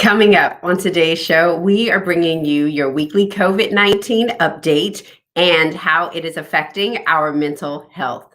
Coming up on today's show, we are bringing you your weekly COVID-19 update and how it is affecting our mental health.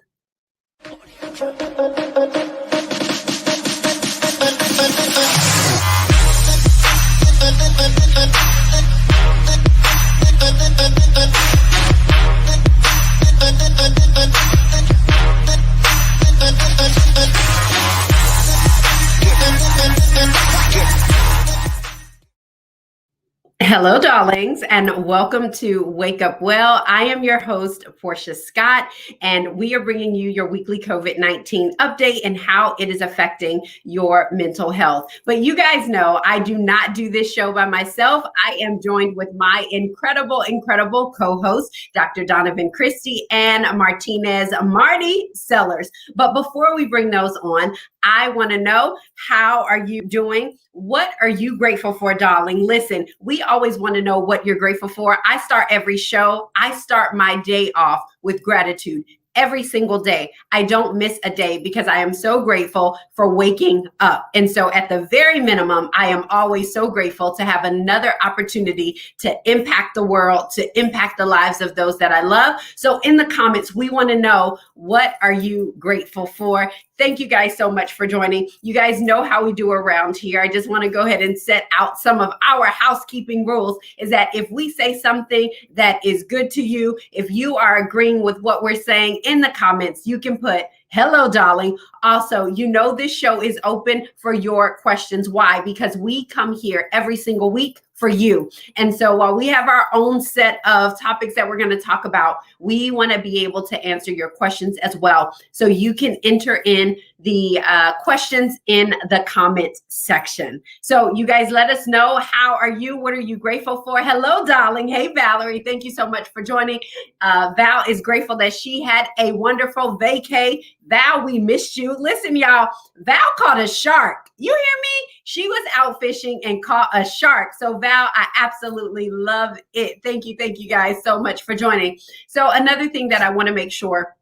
Hello, darlings, and welcome to Wake Up Well. I am your host, Portia Scott, and we are bringing you your weekly COVID-19 update and how it is affecting your mental health. But you guys know I do not do this show by myself. I am joined with my incredible co-host, Dr. Donovan, Christie, and Martinez, Marty Sellers. But before we bring those on, I want to know, how are you doing? What are you grateful for, darling? Listen, we always want to know what you're grateful for. I start every show. I start my day off with gratitude. Every single day. I don't miss a day because I am so grateful for waking up. And so at the very minimum, I am always so grateful to have another opportunity to impact the world, to impact the lives of those that I love. So in the comments, we want to know, what are you grateful for? Thank you guys so much for joining. You guys know how we do around here. I just want to go ahead and set out some of our housekeeping rules, is that if we say something that is good to you, if you are agreeing with what we're saying in the comments, you can put, "Hello, darling." Also, you know this show is open for your questions. Why? Because we come here every single week for you. And so while we have our own set of topics that we're going to talk about, we want to be able to answer your questions as well. So you can enter in the questions in the comment section. So you guys let us know, how are you? What are you grateful for? Hello, darling. Hey, Valerie. Thank you so much for joining. Val is grateful that she had a wonderful vacay. Val, we missed you. Listen, y'all, Val caught a shark. You hear me? She was out fishing and caught a shark. So Val, I absolutely love it. Thank you guys so much for joining. So another thing that I want to make sure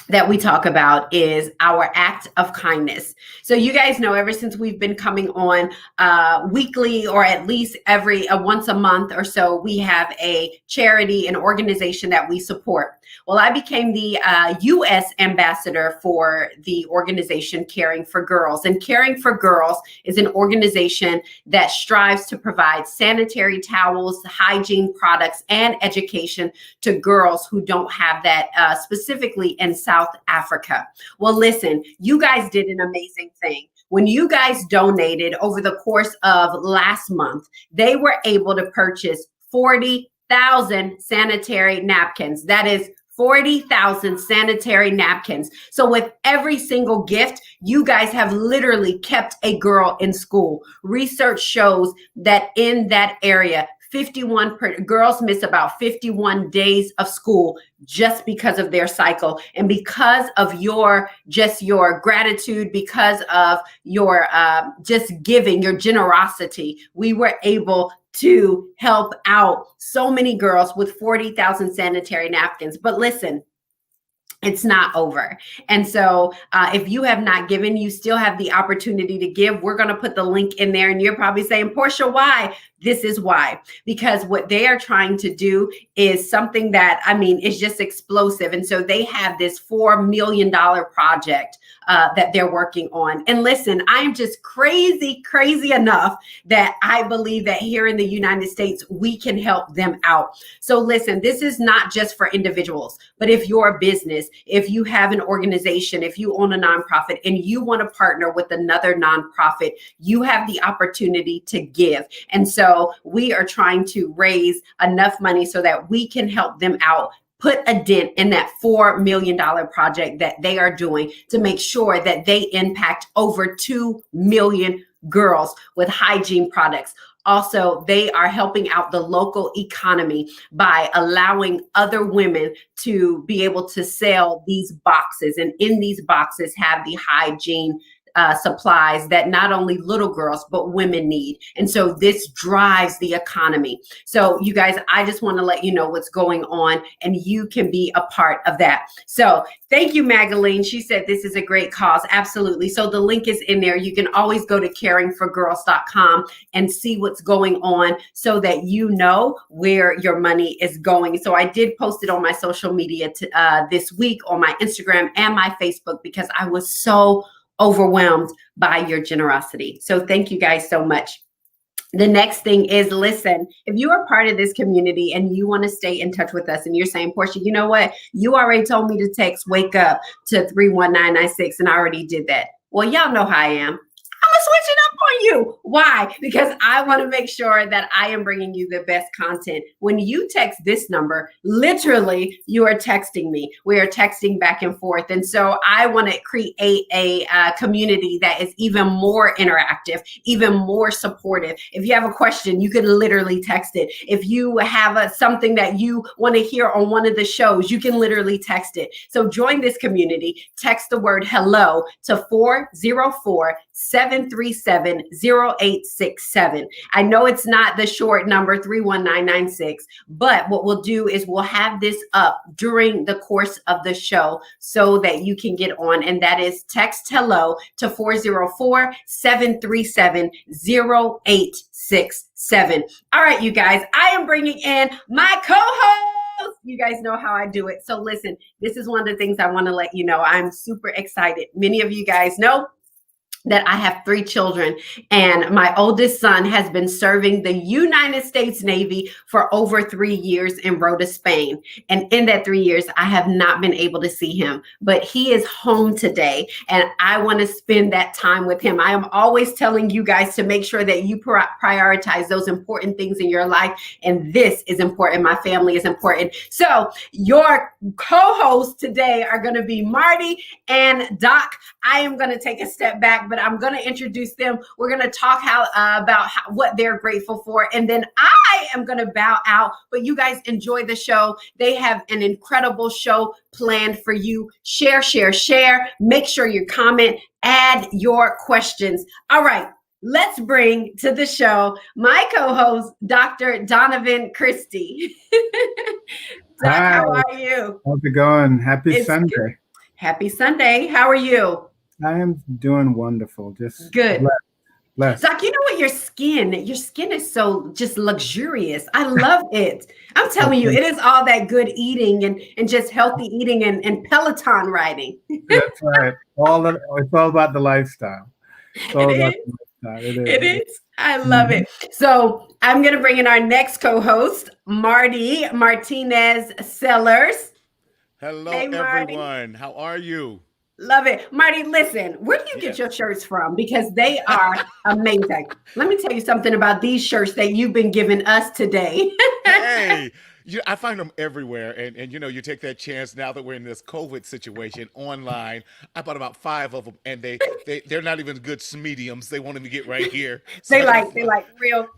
that we talk about is our act of kindness. So you guys know, ever since we've been coming on weekly, or at least every once a month or so, we have a charity, an organization that we support. Well, I became the U.S. ambassador for the organization Caring for Girls. And Caring for Girls is an organization that strives to provide sanitary towels, hygiene products, and education to girls who don't have that, specifically in South Africa. Well, listen, you guys did an amazing thing. When you guys donated over the course of last month, they were able to purchase 40,000 sanitary napkins. That is 40,000 sanitary napkins. So with every single gift, you guys have literally kept a girl in school. Research shows that in that area, girls miss about 51 days of school just because of their cycle. And because of your gratitude, because of your just giving, your generosity, we were able to help out so many girls with 40,000 sanitary napkins. But listen, it's not over. And so if you have not given, you still have the opportunity to give. We're going to put the link in there, and you're probably saying, "Portia, why?" This is why. Because what they are trying to do is something that, I mean, is just explosive. And so they have this $4 million project that they're working on. And listen, I am just crazy enough that I believe that here in the United States, we can help them out. So listen, this is not just for individuals, but if you're a business, if you have an organization, if you own a nonprofit and you want to partner with another nonprofit, you have the opportunity to give. And so we are trying to raise enough money so that we can help them out, put a dent in that $4 million project that they are doing to make sure that they impact over 2 million girls with hygiene products. Also, they are helping out the local economy by allowing other women to be able to sell these boxes. And in these boxes have the hygiene supplies that not only little girls, but women need. And so this drives the economy. So you guys, I just want to let you know what's going on, and you can be a part of that. So thank you, Magaline. She said this is a great cause. Absolutely. So the link is in there. You can always go to caringforgirls.com and see what's going on so that you know where your money is going. So I did post it on my social media this week on my Instagram and my Facebook because I was so overwhelmed by your generosity. So thank you guys so much. The next thing is, listen, if you are part of this community and you want to stay in touch with us and you're saying, Portia, you know what? You already told me to text wake up to 31996 and I already did that. Well, y'all know how I am. I'm gonna switch it up on you. Why? Because I want to make sure that I am bringing you the best content. When you text this number, literally, you are texting me. We are texting back and forth. And so I want to create a community that is even more interactive, even more supportive. If you have a question, you can literally text it. If you have something that you want to hear on one of the shows, you can literally text it. So join this community. Text the word hello to 404-737-0867. I know it's not the short number 31996, but what we'll do is we'll have this up during the course of the show so that you can get on, and that is text hello to 404-737-0867. All right, you guys, I am bringing in my co-host. You guys know how I do it. So listen, this is one of the things I want to let you know. I'm super excited. Many of you guys know that I have 3 children, and my oldest son has been serving the United States Navy for over 3 years in Rota, Spain. And in that 3 years, I have not been able to see him, but he is home today, and I want to spend that time with him. I am always telling you guys to make sure that you prioritize those important things in your life, and this is important. My family is important. So your co-hosts today are going to be Marty and Doc. I am going to take a step back, but I'm going to introduce them. We're going to talk about what they're grateful for. And then I am going to bow out, but you guys enjoy the show. They have an incredible show planned for you. Share, share, share. Make sure you comment, add your questions. All right. Let's bring to the show my co-host, Dr. Donovan Christie. Doc, Hi. how are you? How's it going? Happy Sunday. Good. Happy Sunday. How are you? I am doing wonderful. Just good. Blessed. Doc, you know what? Your skin is so just luxurious. I love it. I'm telling you, it is all that good eating and just healthy eating and Peloton riding. That's right. It's all about the lifestyle. It is. I love it. So I'm going to bring in our next co-host, Marty Martinez Sellers. Hello, hey, everyone. How are you? Love it. Marty, listen, where do you get your shirts from? Because they are amazing. Let me tell you something about these shirts that you've been giving us today. Hey, I find them everywhere. And you take that chance now that we're in this COVID situation online. I bought about 5 of them, and they're not even good mediums. They won't even get right here. So they like real.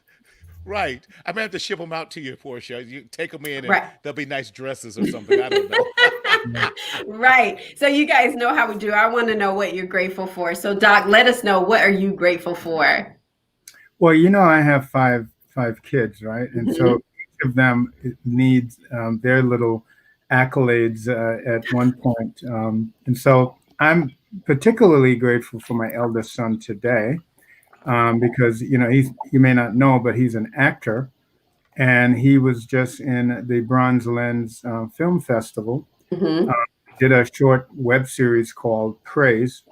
Right. I'm going to have to ship them out to you, Portia. You take them in and they'll be nice dresses or something. I don't know. Right. So you guys know how we do. I want to know what you're grateful for. So Doc, let us know, what are you grateful for? Well, I have five kids, right? And so each of them needs their little accolades at one point. And so I'm particularly grateful for my eldest son today. Because you may not know, but he's an actor, and he was just in the Bronze Lens Film Festival. Did a short web series called Praise,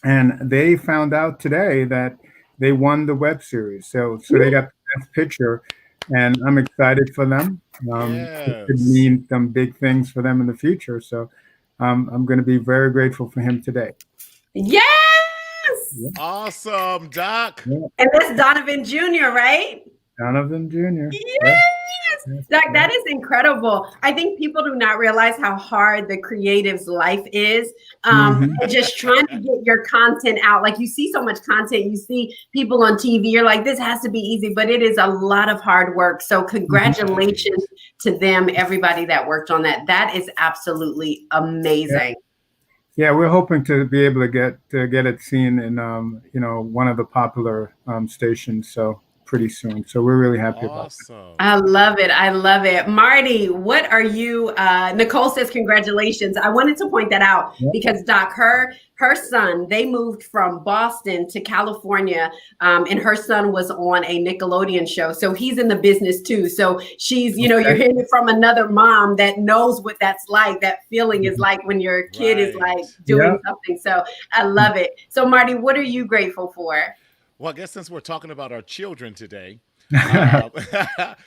and they found out today that they won the web series. So they got the best picture, and I'm excited for them. It could mean some big things for them in the future. So I'm going to be very grateful for him today. Yes. Awesome, Doc. Yeah. And that's Donovan Jr., right? Donovan Jr. Yes. Doc, that is incredible. I think people do not realize how hard the creative's life is. And just trying to get your content out. Like, you see so much content, you see people on TV, you're like, this has to be easy, but it is a lot of hard work. So congratulations to them, everybody that worked on that. That is absolutely amazing. Yeah, we're hoping to be able to get it seen in one of the popular stations so pretty soon. So we're really happy about that. Awesome. I love it. I love it. Marty, what are you? Nicole says congratulations. I wanted to point that out Yeah. because Doc, her son, they moved from Boston to California, and her son was on a Nickelodeon show. So he's in the business too. So she's, you're Okay. hearing it from another mom that knows what that's like, that feeling is like when your kid is like Right. doing Yeah. something. So I love it. So Marty, what are you grateful for? Well, I guess since we're talking about our children today, uh,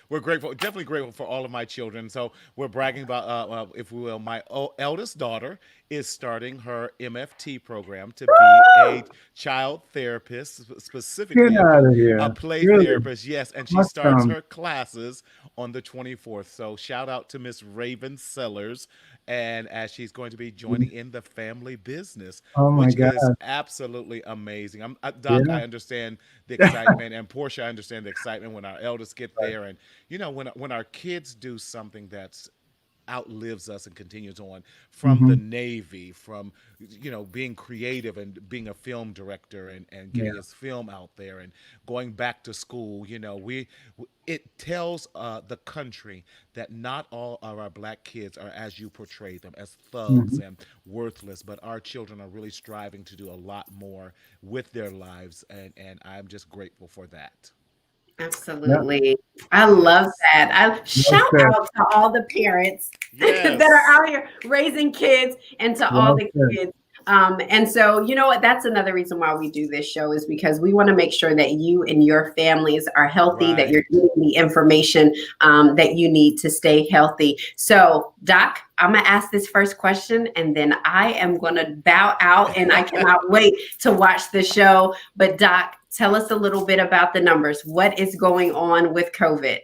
we're grateful, definitely grateful for all of my children. So we're bragging about, if we will, my eldest daughter is starting her MFT program to be a child therapist, Get specifically out of a here. play Really therapist. Yes, and she starts awesome. her classes on the 24th. So shout out to Miss Raven Sellers, and as she's going to be joining in the family business, Oh my which God. is absolutely amazing. Doc, I Yeah. understand the excitement, and Portia, I understand the excitement when our eldest get Right. there, and when our kids do something that's outlives us and continues on, from the Hmm. Navy, from being creative and being a film director, and Yeah. getting his film out there and going back to school. It tells the country that not all of our black kids are as you portray them, as thugs Hmm. and worthless, but our children are really striving to do a lot more with their lives, and I'm just grateful for that. Yeah. Absolutely. I love Yes. that. I Well shout said. out to all the parents that are Yes. out here raising kids and to all Well the said. kids. And so, you know what? That's another reason why we do this show is because we want to make sure that you and your families are healthy, that you're Right. getting the information that you need to stay healthy. So, Doc, I'm going to ask this first question and then I am going to bow out and I cannot wait to watch the show. But, Doc, tell us a little bit about the numbers. What is going on with COVID?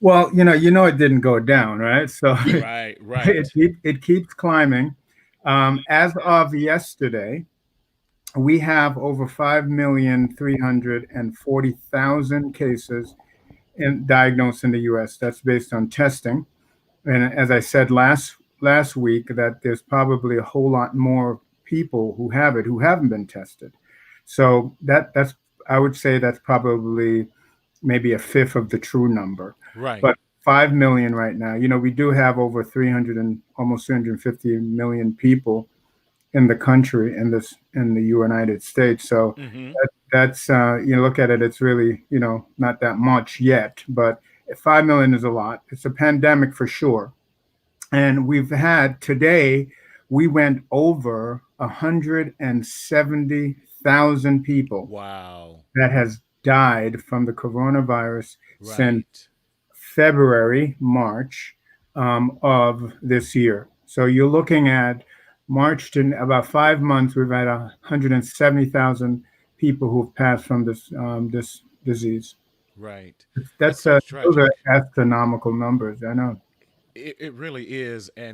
Well, it didn't go down, right? So Right. it Right. it keeps climbing. As of yesterday, we have over 5,340,000 cases diagnosed in the U.S. That's based on testing. And as I said last week, that there's probably a whole lot more people who have it who haven't been tested. So that's I would say that's probably maybe a fifth of the true number. Right. But 5 million right now. We do have over 300 and almost 350 million people in the country in the United States. So Mm-hmm. that's you look at it, it's really not that much yet, but 5 million is a lot. It's a pandemic for sure, and we've had today we went over 170,000 people Wow. that has died from the coronavirus since Right. February, March of this year. So you're looking at March to about 5 months, we've had 170,000 people who've passed from this disease. Right. That's That's so those are tragic. astronomical numbers. I know. It really is. And